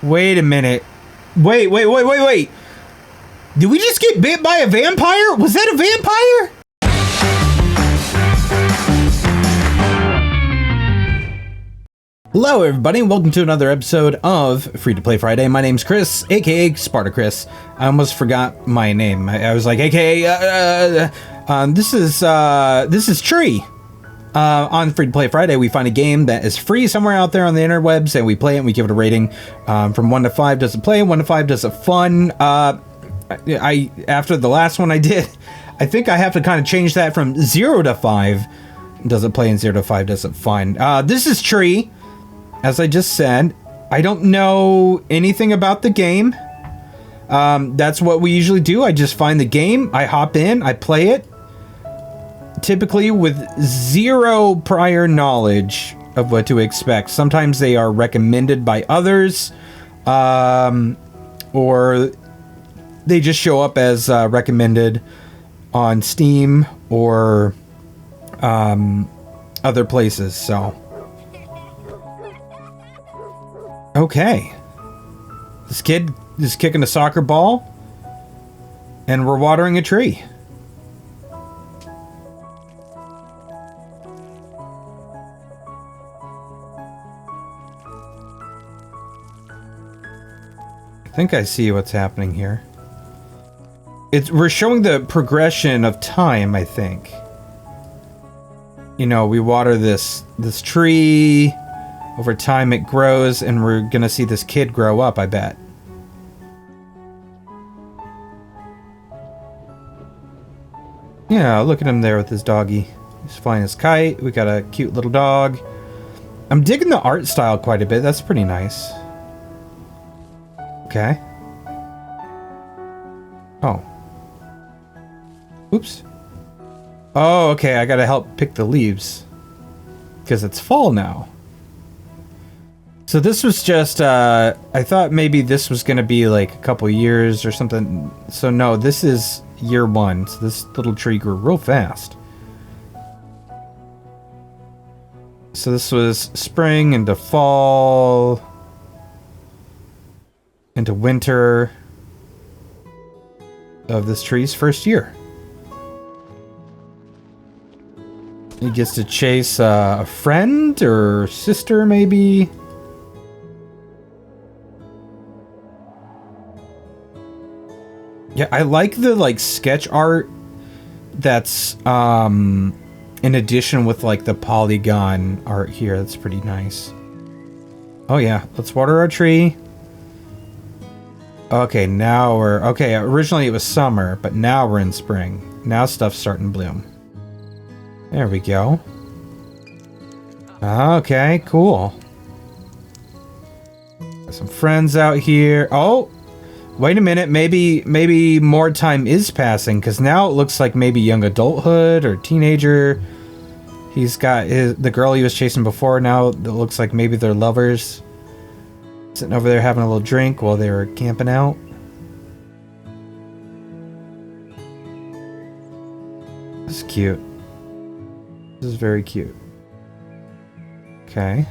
Wait a minute. Wait. Did we just get bit by a vampire? Was that a vampire? Hello everybody and welcome to another episode of Free to Play Friday. My name's Chris, aka Spartacus. I almost forgot my name. I was like, aka, this is Tree. On Free to Play Friday, we find a game that is free somewhere out there on the interwebs, and we play it and we give it a rating from 1 to 5. Does it play? 1 to 5. Does it fun? I after the last one I did, I think I have to kind of change that from 0 to 5. Does it play? In 0 to 5. Does it fun? This is Tree. As I just said, I don't know anything about the game. That's what we usually do. I just find the game, I hop in, I play it. Typically with zero prior knowledge of what to expect. Sometimes they are recommended by others, or they just show up as recommended on Steam or other places. So, okay, this kid is kicking a soccer ball, and we're watering a tree. I think I see what's happening here. We're showing the progression of time, I think. You know, we water this tree, over time it grows, and we're gonna see this kid grow up, I bet. Yeah, look at him there with his doggy. He's flying his kite. We got a cute little dog. I'm digging the art style quite a bit. That's pretty nice. Okay. Oh. Oops. Oh, okay, I gotta help pick the leaves. Because it's fall now. So this was just, I thought maybe this was gonna be like a couple years or something. So no, this is year 1. So this little tree grew real fast. So this was spring into fall, into winter of this tree's first year. He gets to chase a friend or sister, maybe. Yeah, I like the sketch art that's in addition with like the polygon art here. That's pretty nice. Oh yeah, let's water our tree. Okay, now we're... Okay, originally it was summer, but now we're in spring. Now stuff's starting to bloom. There we go. Okay, cool. Got some friends out here. Oh! Wait a minute, maybe more time is passing, because now it looks like maybe young adulthood or teenager. He's got the girl he was chasing before, now it looks like maybe they're lovers. Sitting over there having a little drink while they were camping out. This is cute. This is very cute. Okay.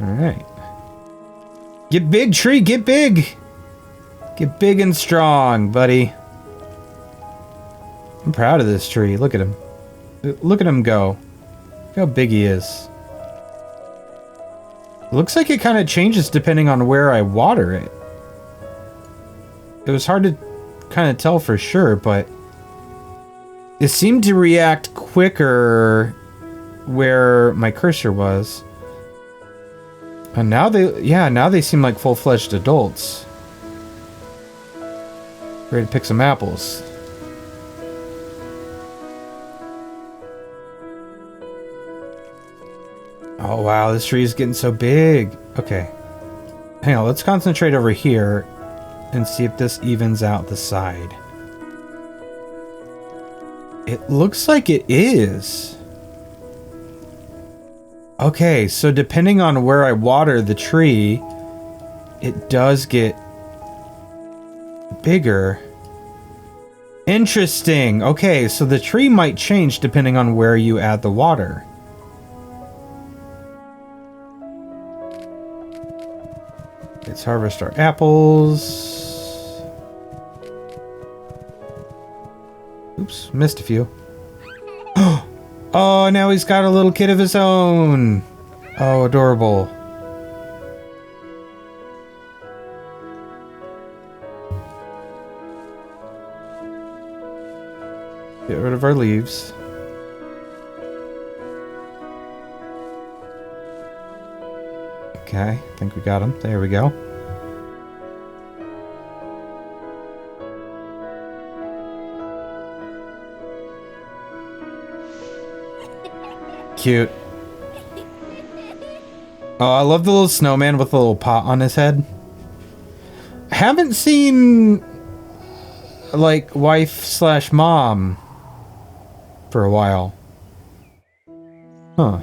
Alright. Get big, tree, get big! Get big and strong, buddy. I'm proud of this tree. Look at him. Look at him go. Look how big he is. It looks like it kind of changes depending on where I water it. It was hard to kind of tell for sure, but it seemed to react quicker where my cursor was. And now they seem like full-fledged adults. Ready to pick some apples. Oh wow, this tree is getting so big. Okay. Hang on, let's concentrate over here and see if this evens out the side. It looks like it is. Okay, so depending on where I water the tree, it does get bigger. Interesting. Okay, so the tree might change depending on where you add the water. Let's harvest our apples. Oops, missed a few. Oh, now he's got a little kid of his own. Oh, adorable. Get rid of our leaves. Okay, I think we got him. There we go. Cute. Oh, I love the little snowman with the little pot on his head. Haven't seen like wife/mom for a while. Huh.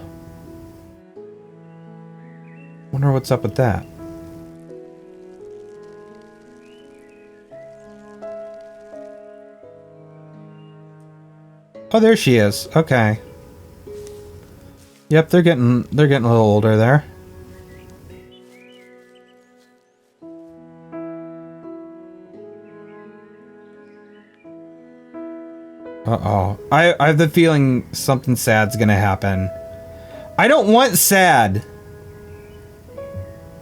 Wonder what's up with that. Oh, there she is. Okay. Yep, they're getting a little older there. Uh-oh. I have the feeling something sad's gonna happen. I don't want sad.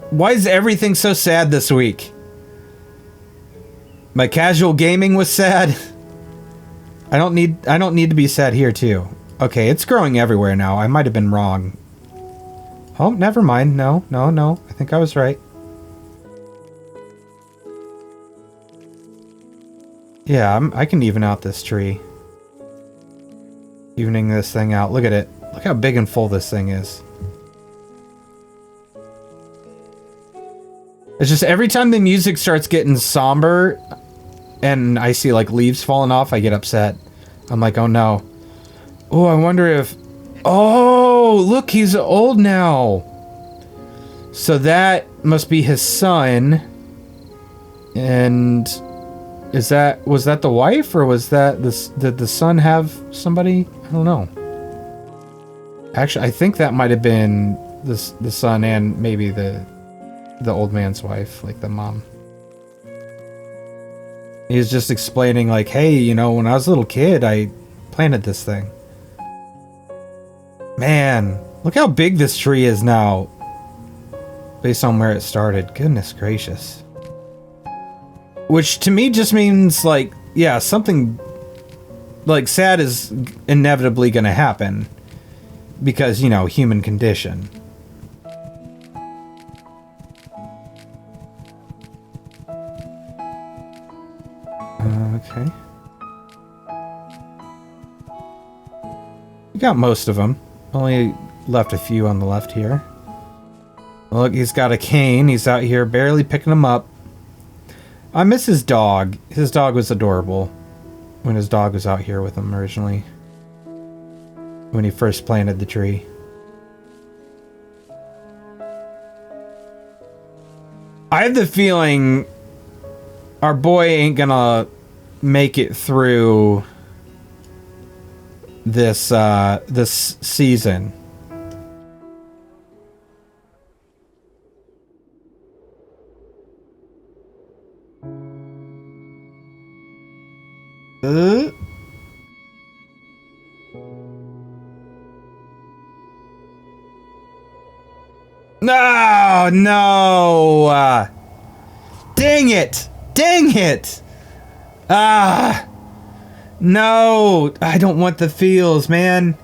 Why is everything so sad this week? My casual gaming was sad. I don't need to be sad here too. Okay, it's growing everywhere now. I might have been wrong. Oh, never mind. No. I think I was right. Yeah, I can even out this tree. Evening this thing out. Look at it. Look how big and full this thing is. It's just every time the music starts getting somber and I see like leaves falling off, I get upset. I'm like, oh no. Oh, I wonder if... Oh, look, he's old now. So that must be his son. And was that the wife, or was that this? Did the son have somebody? I don't know. Actually, I think that might have been the son and maybe the old man's wife, like the mom. He's just explaining like, hey, you know, when I was a little kid, I planted this thing. Man, look how big this tree is now. Based on where it started. Goodness gracious. Which to me just means like, yeah, something like sad is inevitably gonna happen. Because, you know, human condition. Okay. We got most of them. Only left a few on the left here. Look, he's got a cane. He's out here barely picking them up. I miss his dog. His dog was adorable when his dog was out here with him originally. When he first planted the tree. I have the feeling our boy ain't gonna make it through this this season. No! Dang it! Dang it! No! I don't want the feels, man.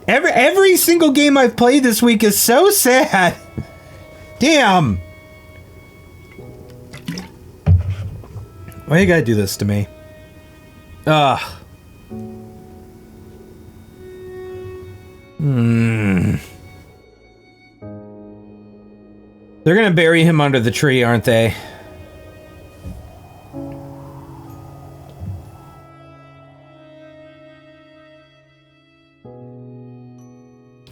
Every single game I've played this week is so sad. Damn! Why you gotta do this to me? They're gonna bury him under the tree, aren't they?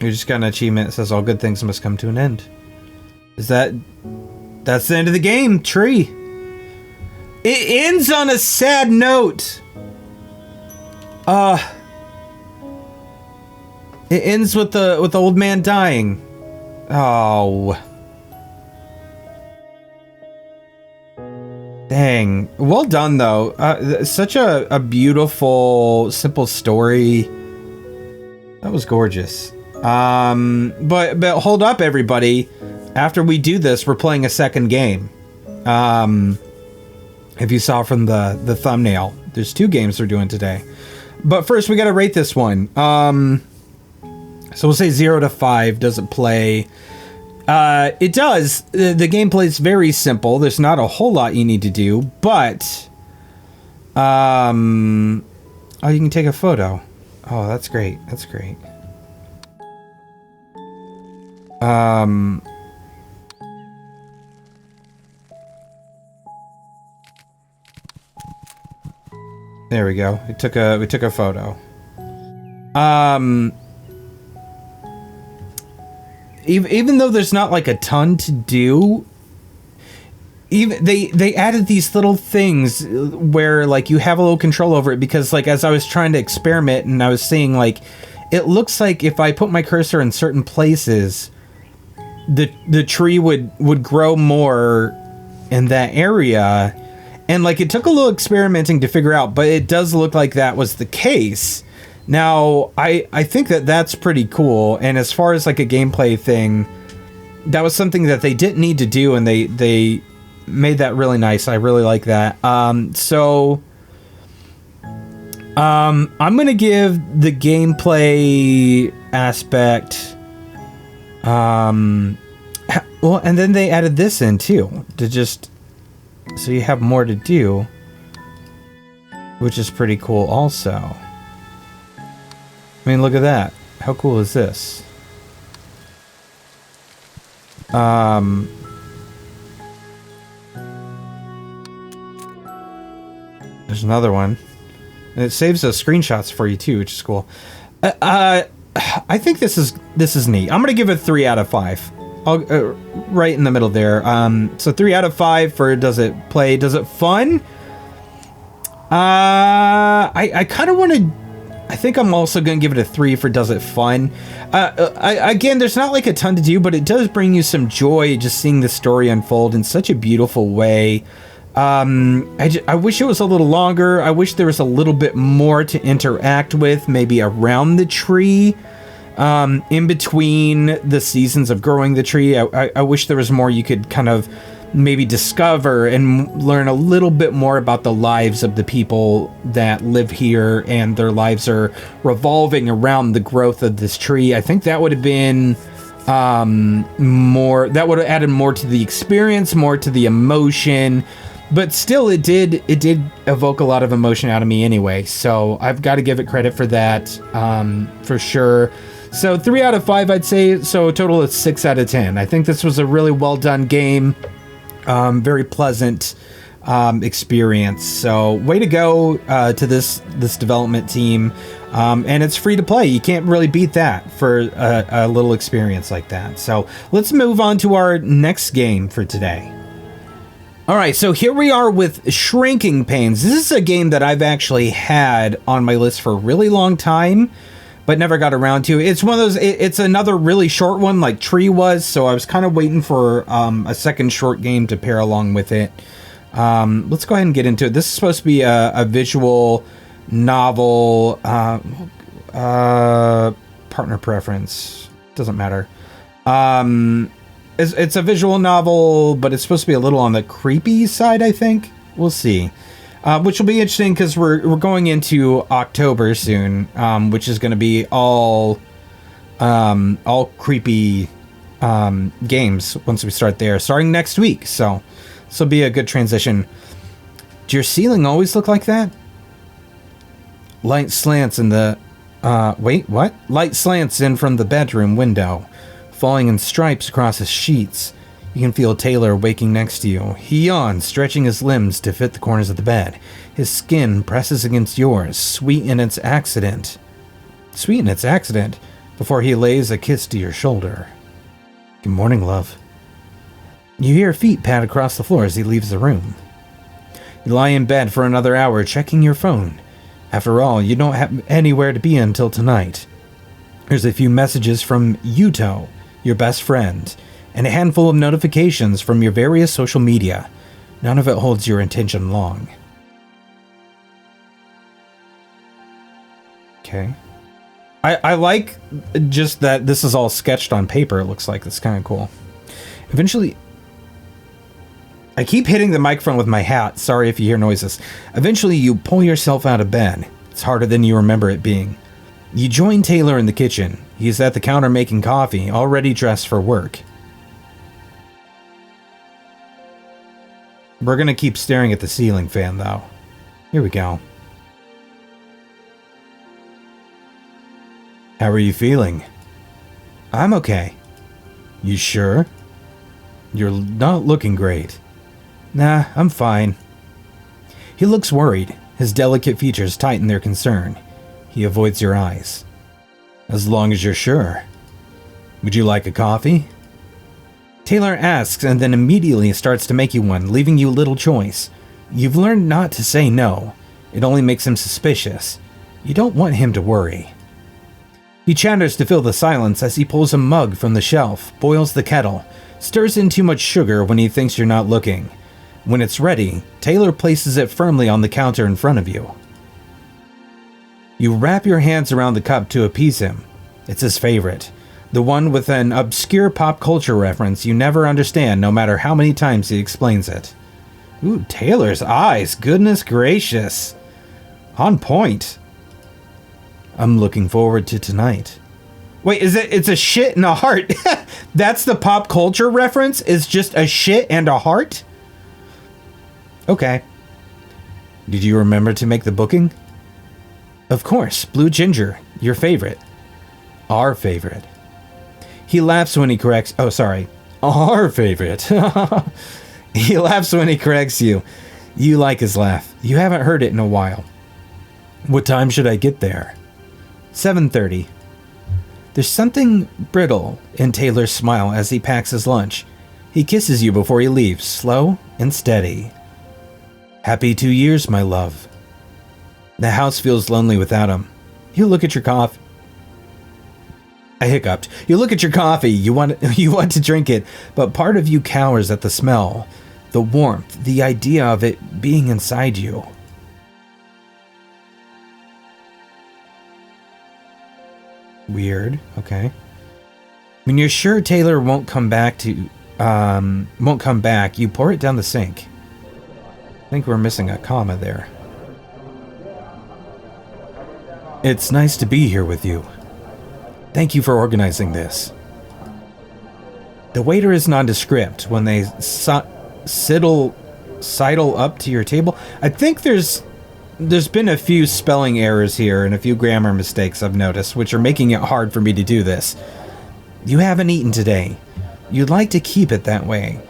You just got an achievement that says all good things must come to an end. That's the end of the game, tree. It ends on a sad note. It ends with the old man dying. Oh. Dang. Well done, though. Such a beautiful, simple story. That was gorgeous. But hold up, everybody. After we do this, we're playing a second game. If you saw from the thumbnail, there's 2 games we're doing today. But first, we got to rate this one. So we'll say 0 to 5. Does it play? It does. The gameplay is very simple. There's not a whole lot you need to do, but oh, you can take a photo. Oh, that's great. That's great. There we go. We took a photo. Even though there's not like a ton to do, even they added these little things where like you have a little control over it, because like as I was trying to experiment and I was seeing, like, it looks like if I put my cursor in certain places, the tree would grow more in that area. And like it took a little experimenting to figure out, but it does look like that was the case. Now, I think that's pretty cool, and as far as like a gameplay thing, that was something that they didn't need to do, and they made that really nice. I really like that. So I'm gonna give the gameplay aspect, well, and then they added this in too, to just so you have more to do, which is pretty cool also. I mean, look at that. How cool is this? There's another one. And it saves those screenshots for you too, which is cool. I think this is neat. I'm gonna give it 3 out of 5. I'll right in the middle there. So 3 out of 5 for does it play? Does it fun? I kind of want to. I think I'm also going to give it a 3 for does it fun. Again, there's not like a ton to do, but it does bring you some joy just seeing the story unfold in such a beautiful way. I wish it was a little longer. I wish there was a little bit more to interact with, maybe around the tree, in between the seasons of growing the tree. I wish there was more you could kind of maybe discover and learn a little bit more about the lives of the people that live here, and their lives are revolving around the growth of this tree. I think that would have been more, that would have added more to the experience, more to the emotion, but still it did evoke a lot of emotion out of me anyway, so I've got to give it credit for that, for sure. So 3 out of 5 I'd say, so a total of 6 out of 10. I think this was a really well done game. Very pleasant experience. So way to go to this development team. And it's free to play. You can't really beat that for a little experience like that. So let's move on to our next game for today. All right, so here we are with Shrinking Pains. This is a game that I've actually had on my list for a really long time, but never got around to. It's one of those, it's another really short one like Tree was, so I was kind of waiting for a second short game to pair along with it. Let's go ahead and get into it. This is supposed to be a visual novel, partner preference, doesn't matter. It's a visual novel, but it's supposed to be a little on the creepy side, I think. We'll see. Which will be interesting because we're going into October soon, which is going to be all creepy games once we start there, starting next week. So this will be a good transition. Do your ceiling always look like that? Light slants in the wait, what? Light slants in from the bedroom window, falling in stripes across his sheets. You can feel Taylor waking next to you. He yawns, stretching his limbs to fit the corners of the bed. His skin presses against yours, sweet in its accident, before he lays a kiss to your shoulder. Good morning, love. You hear feet pad across the floor as he leaves the room. You lie in bed for another hour, checking your phone. After all, you don't have anywhere to be until tonight. There's a few messages from Yuto, your best friend, and a handful of notifications from your various social media. None of it holds your attention long. Okay. I like just that this is all sketched on paper. It looks like it's kind of cool. Eventually, I keep hitting the microphone with my hat. Sorry if you hear noises. Eventually, you pull yourself out of bed. It's harder than you remember it being. You join Taylor in the kitchen. He's at the counter making coffee, already dressed for work. We're gonna keep staring at the ceiling fan, though. Here we go. How are you feeling? I'm okay. You sure? You're not looking great. Nah, I'm fine. He looks worried. His delicate features tighten their concern. He avoids your eyes. As long as you're sure. Would you like a coffee? Taylor asks and then immediately starts to make you one, leaving you little choice. You've learned not to say no. It only makes him suspicious. You don't want him to worry. He chatters to fill the silence as he pulls a mug from the shelf, boils the kettle, stirs in too much sugar when he thinks you're not looking. When it's ready, Taylor places it firmly on the counter in front of you. You wrap your hands around the cup to appease him. It's his favorite. The one with an obscure pop culture reference you never understand no matter how many times he explains it. Ooh, Taylor's eyes, goodness gracious. On point. I'm looking forward to tonight. Wait, it's a shit and a heart. That's the pop culture reference? Is just a shit and a heart? Okay. Did you remember to make the booking? Of course, Blue Ginger, your favorite. Our favorite. He laughs when he corrects... Oh, sorry. Our favorite. He laughs when he corrects you. You like his laugh. You haven't heard it in a while. What time should I get there? 7:30. There's something brittle in Taylor's smile as he packs his lunch. He kisses you before he leaves, slow and steady. Happy 2 years, my love. The house feels lonely without him. You look at your coffee. I hiccuped. You look at your coffee. You want to drink it, but part of you cowers at the smell, the warmth, the idea of it being inside you. Weird. Okay. When you're sure Taylor won't come back, you pour it down the sink. I think we're missing a comma there. It's nice to be here with you. Thank you for organizing this. The waiter is nondescript when they sidle up to your table. I think there's been a few spelling errors here and a few grammar mistakes I've noticed, which are making it hard for me to do this. You haven't eaten today. You'd like to keep it that way.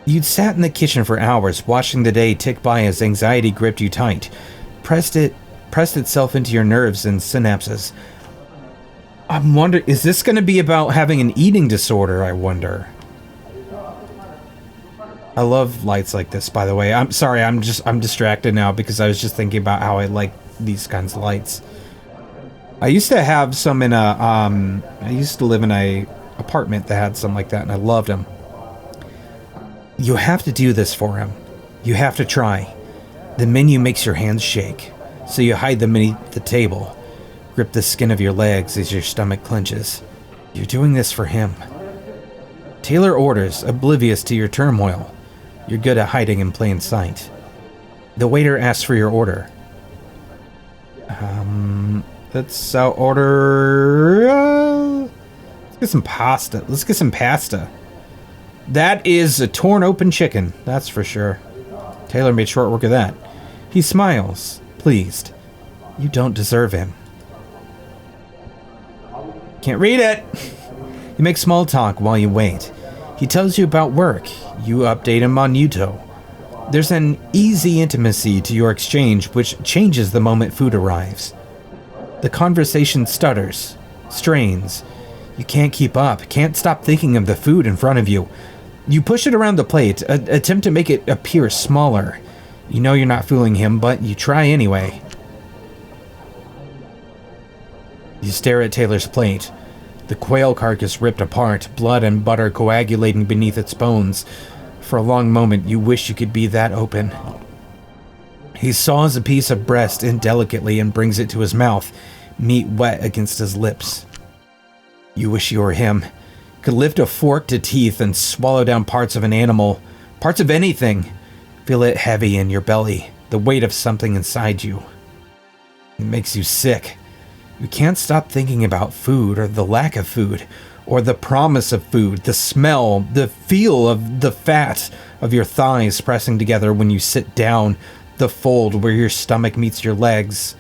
You'd sat in the kitchen for hours, watching the day tick by as anxiety gripped you tight, pressed itself into your nerves and synapses. I'm wondering, is this going to be about having an eating disorder, I wonder? I love lights like this, by the way. I'm sorry, I'm distracted now because I was just thinking about how I like these kinds of lights. I used to have some in I used to live in a apartment that had some like that, and I loved them. You have to do this for him. You have to try. The menu makes your hands shake, so you hide them beneath the table. Grip the skin of your legs as your stomach clenches. You're doing this for him. Taylor orders, oblivious to your turmoil. You're good at hiding in plain sight. The waiter asks for your order. Let's order... let's get some pasta. Let's get some pasta. That is a torn open chicken, that's for sure. Taylor made short work of that. He smiles, pleased. You don't deserve him. Can't read it! You make small talk while you wait. He tells you about work. You update him on Yuto. There's an easy intimacy to your exchange which changes the moment food arrives. The conversation stutters, strains. You can't keep up, can't stop thinking of the food in front of you. You push it around the plate, attempt to make it appear smaller. You know you're not fooling him, but you try anyway. You stare at Taylor's plate. The quail carcass ripped apart, blood and butter coagulating beneath its bones. For a long moment, you wish you could be that open. He saws a piece of breast indelicately and brings it to his mouth, meat wet against his lips. You wish you were him. Could lift a fork to teeth and swallow down parts of an animal, parts of anything. Feel it heavy in your belly, the weight of something inside you. It makes you sick. You can't stop thinking about food or the lack of food, or the promise of food, the smell, the feel of the fat of your thighs pressing together when you sit down, the fold where your stomach meets your legs.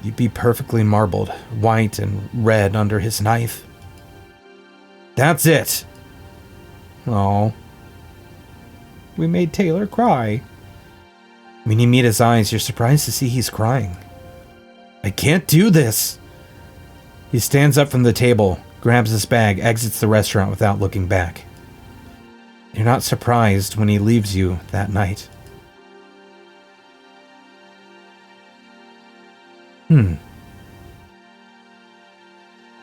You'd be perfectly marbled, white and red under his knife. That's it. Oh. We made Taylor cry. When you meet his eyes, you're surprised to see he's crying. I can't do this. He stands up from the table, grabs his bag, exits the restaurant without looking back. You're not surprised when he leaves you that night.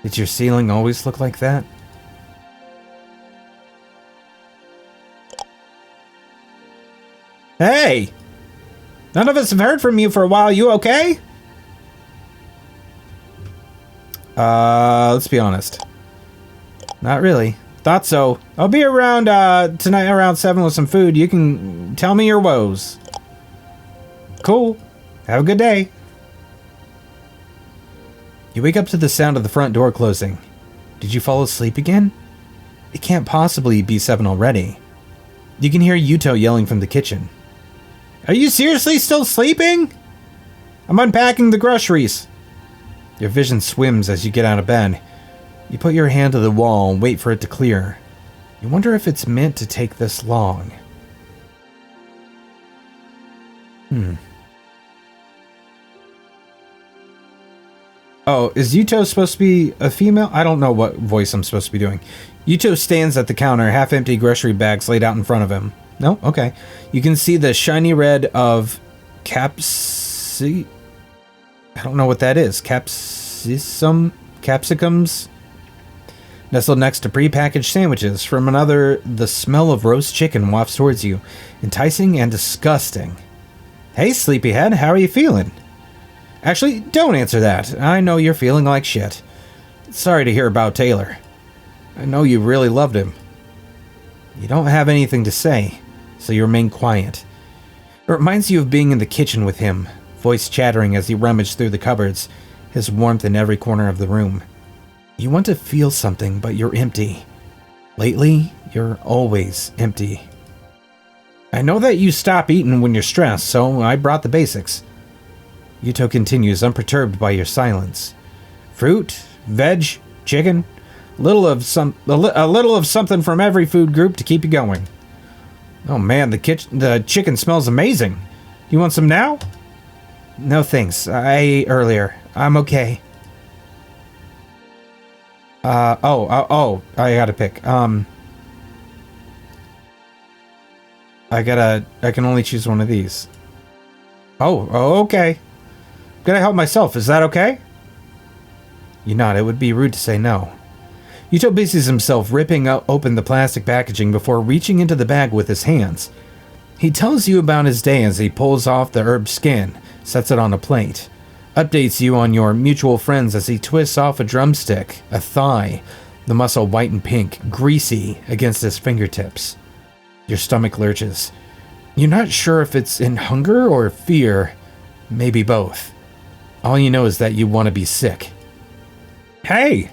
Did your ceiling always look like that? Hey! None of us have heard from you for a while. You okay? Let's be honest. Not really. Thought so. I'll be around, tonight around 7 with some food. You can tell me your woes. Cool. Have a good day. You wake up to the sound of the front door closing. Did you fall asleep again? It can't possibly be 7 already. You can hear Yuto yelling from the kitchen. Are you seriously still sleeping? I'm unpacking the groceries. Your vision swims as you get out of bed. You put your hand to the wall and wait for it to clear. You wonder if it's meant to take this long. Oh, is Yuto supposed to be a female? I don't know what voice I'm supposed to be doing. Yuto stands at the counter, half-empty grocery bags laid out in front of him. No? Okay. You can see the shiny red of I don't know what that is. Capsicums? Nestled next to prepackaged sandwiches. From another, the smell of roast chicken wafts towards you. Enticing and disgusting. Hey, sleepyhead, how are you feeling? Actually, don't answer that. I know you're feeling like shit. Sorry to hear about Taylor. I know you really loved him. You don't have anything to say, so you remain quiet. It reminds you of being in the kitchen with him, voice chattering as he rummaged through the cupboards, his warmth in every corner of the room. You want to feel something, but you're empty. Lately, you're always empty. I know that you stop eating when you're stressed, so I brought the basics. Yuto continues, unperturbed by your silence. Fruit, veg, chicken, a little of something from every food group to keep you going. Oh man, the chicken smells amazing. You want some now? No thanks. I ate earlier. I'm okay. I gotta pick. I can only choose one of these. Oh, okay. Gonna help myself, is that okay? You nod, it would be rude to say no. Yuto busies himself ripping open the plastic packaging before reaching into the bag with his hands. He tells you about his day as he pulls off the herb skin, sets it on a plate, updates you on your mutual friends as he twists off a drumstick, a thigh, the muscle white and pink, greasy against his fingertips. Your stomach lurches. You're not sure if it's in hunger or fear, maybe both. All you know is that you want to be sick. Hey!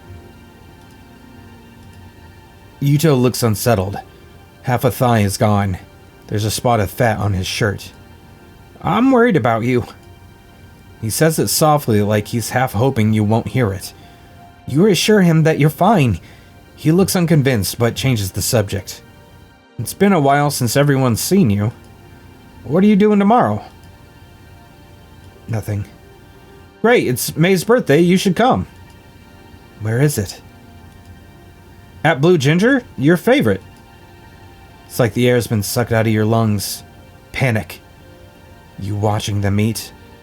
Yuto looks unsettled. Half a thigh is gone. There's a spot of fat on his shirt. I'm worried about you. He says it softly, like he's half hoping you won't hear it. You reassure him that you're fine. He looks unconvinced, but changes the subject. It's been a while since everyone's seen you. What are you doing tomorrow? Nothing. Great, it's May's birthday, you should come. Where is it? At Blue Ginger, your favorite. It's like the air's been sucked out of your lungs. Panic. You watching them eat.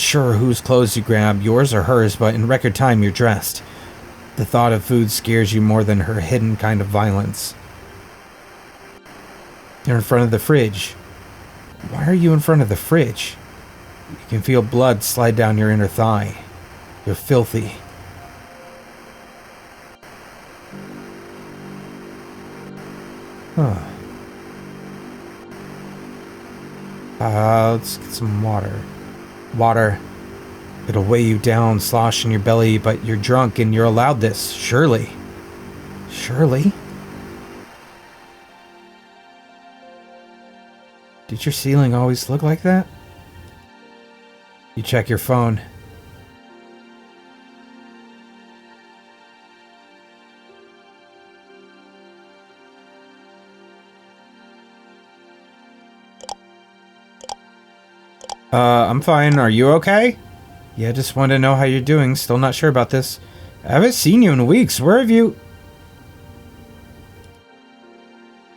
sure whose clothes you grab, yours or hers, but in record time you're dressed. The thought of food scares you more than her hidden kind of violence. You're in front of the fridge. Why are you in front of the fridge? You can feel blood slide down your inner thigh. You're filthy. Huh. Let's get some water. Water. It'll weigh you down, slosh in your belly, but you're drunk and you're allowed this. Surely. Surely? Did your ceiling always look like that? You check your phone. I'm fine. Are you okay? Yeah, just wanted to know how you're doing. Still not sure about this. I haven't seen you in weeks. Where have you...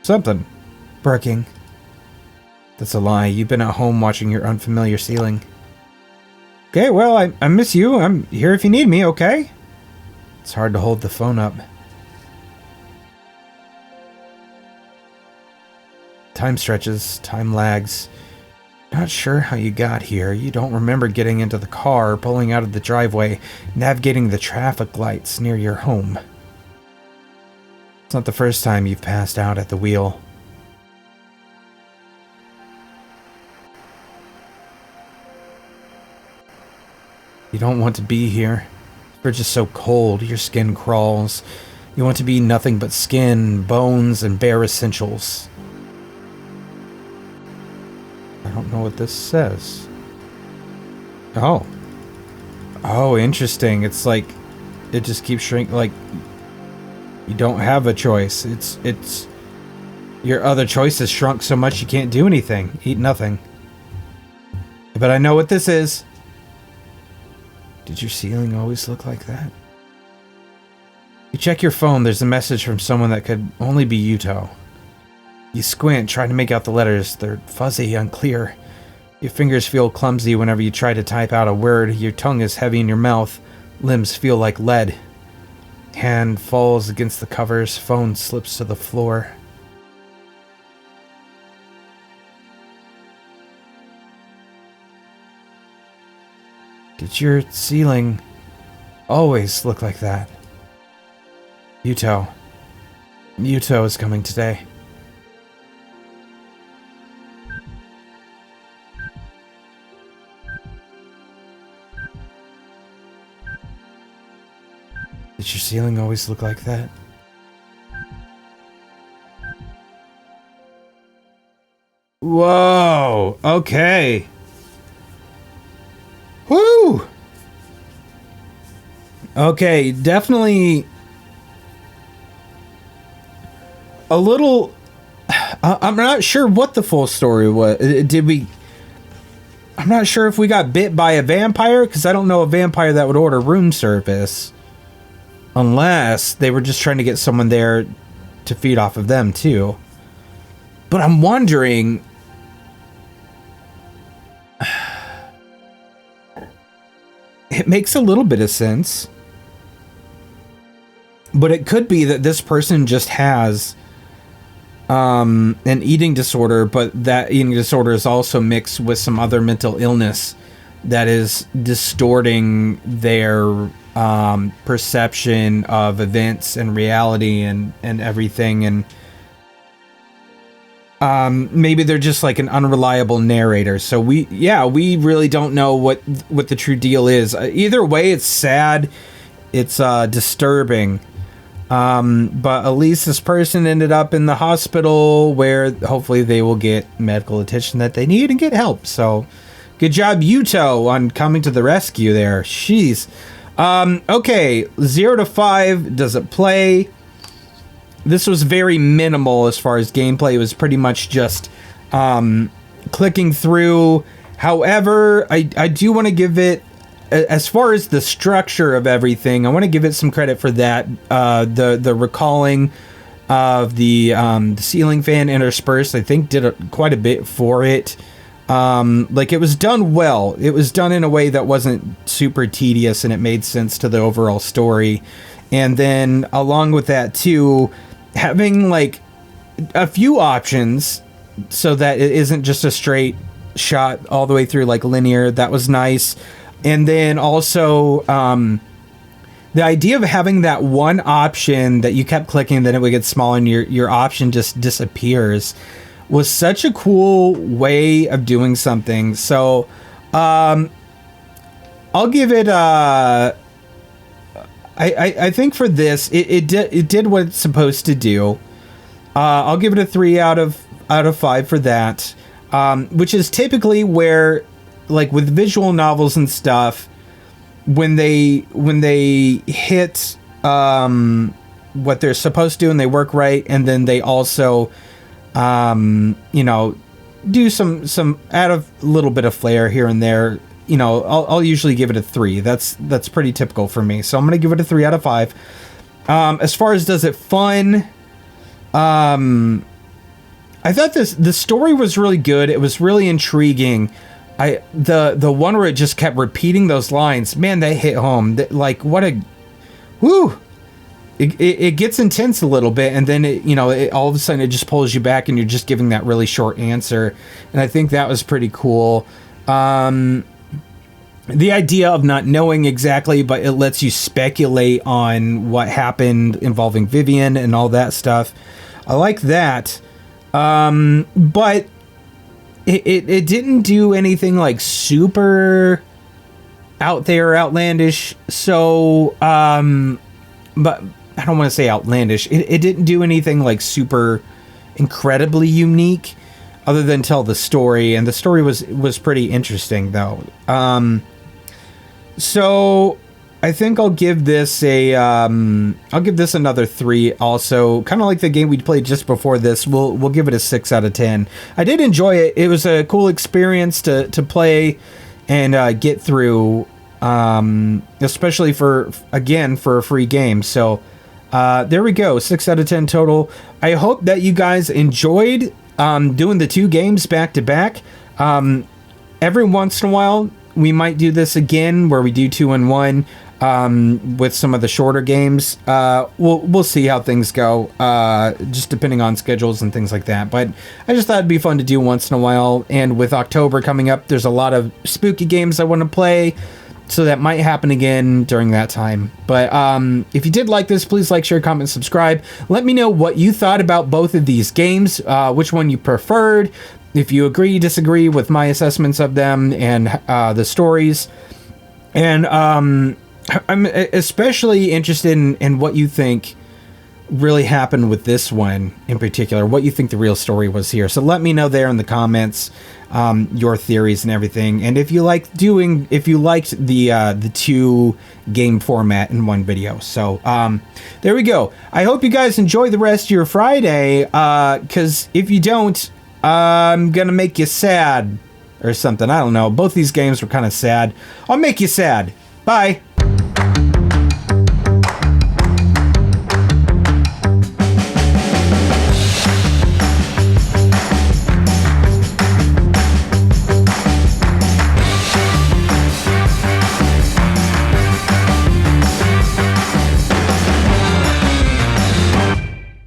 Something. Barking. That's a lie. You've been at home watching your unfamiliar ceiling. Okay, well, I miss you. I'm here if you need me, okay? It's hard to hold the phone up. Time stretches. Time lags. Not sure how you got here. You don't remember getting into the car, pulling out of the driveway, navigating the traffic lights near your home. It's not the first time you've passed out at the wheel. You don't want to be here. The fridge is so cold, your skin crawls. You want to be nothing but skin, bones, and bare essentials. I don't know what this says. Oh. Oh, interesting. It's like, it just keeps shrinking, like, you don't have a choice. It's, your other choices shrunk so much you can't do anything. Eat nothing. But I know what this is. Did your ceiling always look like that? You check your phone, there's a message from someone that could only be Yuto. You squint, trying to make out the letters. They're fuzzy, unclear. Your fingers feel clumsy whenever you try to type out a word. Your tongue is heavy in your mouth. Limbs feel like lead. Hand falls against the covers. Phone slips to the floor. Did your ceiling always look like that? Yuto. Yuto is coming today. Did your ceiling always look like that? Whoa! Okay. Woo! Okay, definitely a little... I'm not sure what the full story was. Did we... I'm not sure if we got bit by a vampire, because I don't know a vampire that would order room service. Unless they were just trying to get someone there to feed off of them, too. But I'm wondering... It makes a little bit of sense. But it could be that this person just has an eating disorder, but that eating disorder is also mixed with some other mental illness that is distorting their perception of events and reality and everything. And maybe they're just like an unreliable narrator. So we really don't know what the true deal is. Either way, it's sad. It's disturbing. But at least this person ended up in the hospital where hopefully they will get medical attention that they need and get help. So good job, Yuto, on coming to the rescue there. Jeez. Okay, 0 to 5. Does it play? This was very minimal as far as gameplay. It was pretty much just clicking through. However, I do want to give it, as far as the structure of everything, I want to give it some credit for that. The recalling of the ceiling fan interspersed, I think, did quite a bit for it. Like, it was done well. It was done in a way that wasn't super tedious, and it made sense to the overall story. And then along with that too, having like a few options so that it isn't just a straight shot all the way through, like linear, that was nice. And then also the idea of having that one option that you kept clicking, then it would get smaller and your option just disappears, was such a cool way of doing something. So I'll give it I think for this it did what it's supposed to do. I'll give it a 3 out of 5 for that, which is typically where, like with visual novels and stuff, when they hit what they're supposed to and they work right, and then they also do some add a little bit of flair here and there, I'll usually give it a 3. That's pretty typical for me, so I'm gonna give it a 3 out of 5. As far as does it fun, I thought the story was really good. It was really intriguing. The one where it just kept repeating those lines, man, they hit home. Like, what a whoo. It gets intense a little bit, and then it all of a sudden it just pulls you back, and you're just giving that really short answer. And I think that was pretty cool. The idea of not knowing exactly, but it lets you speculate on what happened involving Vivian and all that stuff. I like that. But it didn't do anything like super out there, outlandish. So, but I don't want to say outlandish. It didn't do anything like super incredibly unique, other than tell the story, and the story was pretty interesting though. So I think I'll give this another 3 also. Kind of like the game we played just before this. We'll give it a 6 out of 10. I did enjoy it. It was a cool experience to play and get through, especially for a free game. So there we go, 6 out of 10 total. I hope that you guys enjoyed doing the 2 games back to back. Every once in a while we might do this again, where we do 2 in 1 with some of the shorter games. We'll see how things go, just depending on schedules and things like that. But I just thought it'd be fun to do once in a while. And with October coming up, there's a lot of spooky games I want to play, so that might happen again during that time. But if you did like this, please like, share, comment, subscribe. Let me know what you thought about both of these games, which one you preferred, if you agree, disagree with my assessments of them and the stories. And I'm especially interested in what you think really happened with this one in particular, what you think the real story was here. So let me know there in the comments, your theories and everything. And if you liked the 2 game format in one video. So there we go. I hope you guys enjoy the rest of your Friday, because if you don't, I'm gonna make you sad or something. I don't know. Both these games were kind of sad. I'll make you sad. Bye.